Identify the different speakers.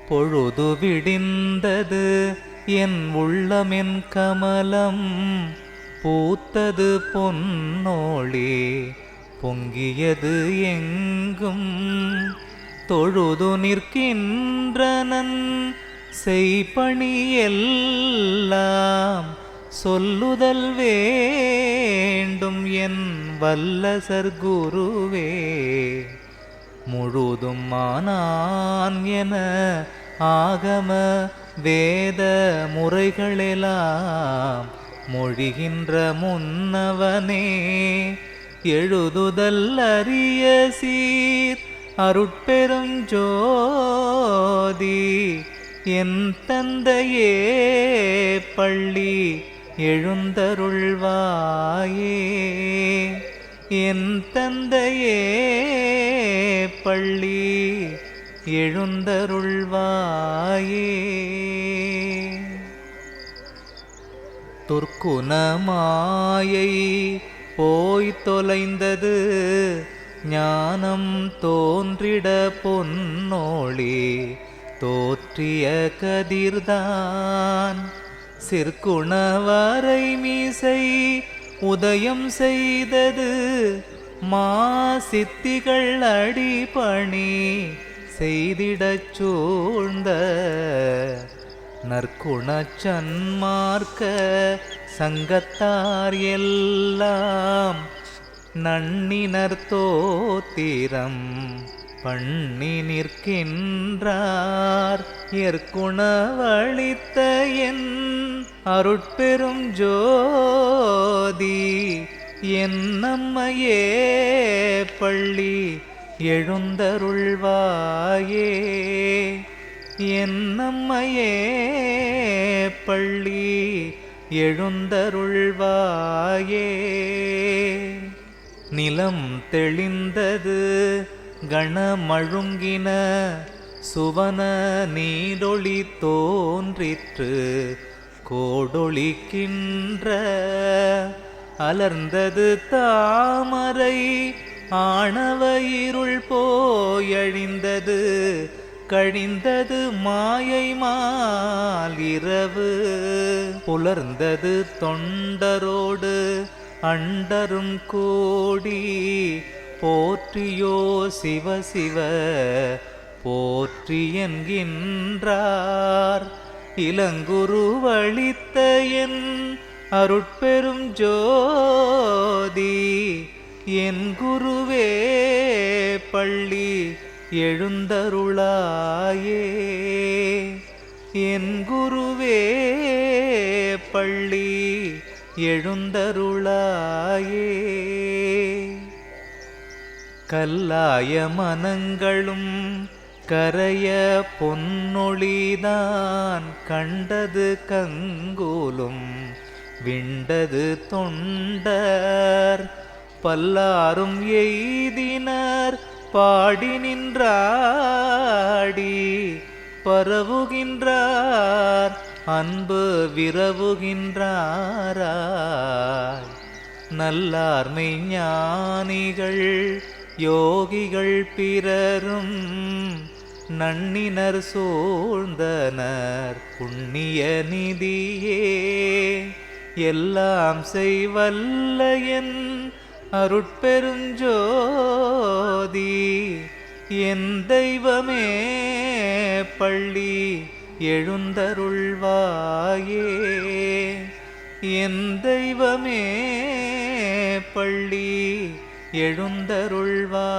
Speaker 1: பொழுது விடிந்தது என் உள்ளமென் கமலம் பூத்தது பொன்னோளி பொங்கியது எங்கும் தொழுது நிற்கின்றனன் செய்பணி எல்லாம் சொல்லுதல் வேண்டும் என் வல்லசர் குருவே முழுதும் ஆனான் என ஆகம வேத முறைகளெல்லாம் மொழிகின்ற முன்னவனே எழுதுதல் அரிய சீர் அருட்பெருஞ்சோதி என் தந்தையே பள்ளி எழுந்தருள்வாயே என் தந்தையே பள்ளி எழுந்தருள்வாயே. துர்க்குணமாயை போய் தொலைந்தது ஞானம் தோன்றிட பொன்னோளி தோற்றிய கதிர்தான் சிற்குணவரை மீசை உதயம் செய்தது மா சித்திகள் அடிபணி செய்திடச் சூழ்ந்த நற்குணச்சன்மார்க்க சங்கத்தார் எல்லாம் நன்னினர் தோத்திரம் பண்ணி நிற்கின்றார் எற்குணவளித்த என் அருட்பெரும் ஜோதி என் நம்மையே பள்ளி எழுந்தருள்வாயே என் நம்மையே பள்ளி எழுந்தருள்வாயே. நிலம் தெளிந்தது கணமழுங்கின சுவன நீடொளி தோன்றிற்று கோடொளிக்கின்ற அலர்ந்தது தாமரை ஆணவ இருள் போயழிந்தது கழிந்தது மாயை மாலிரவு புலர்ந்தது தொண்டரோடு அண்டரும் கூடி போற்றியோ சிவ சிவ போற்றி என்கின்றார் இளங்குருவளித்த என் அருட்பெரும் ஜோதி என் குருவே பள்ளி எழுந்தருளாயே என் குருவே பள்ளி எழுந்தருளாயே. கல்லாய மனங்களும் கரைய பொன்னொழிதான் கண்டது கங்கூலும் விண்டது தொண்டர் பல்லாரும் எய்தினர் பாடி நின்றாடி பரவுகின்றார் அன்பு விரவுகின்றாராய் நல்லார்மை ஞானிகள் யோகிகள் பிறரும் நன்னினர் சூழ்ந்தனர் புண்ணிய நிதியே எல்லாம் செய்வல்ல என் அருட்பெருஞ்சோதி என் தெய்வமே பள்ளி எழுந்தருள்வாயே என் தெய்வமே பள்ளி எழுந்தருள்வாயே.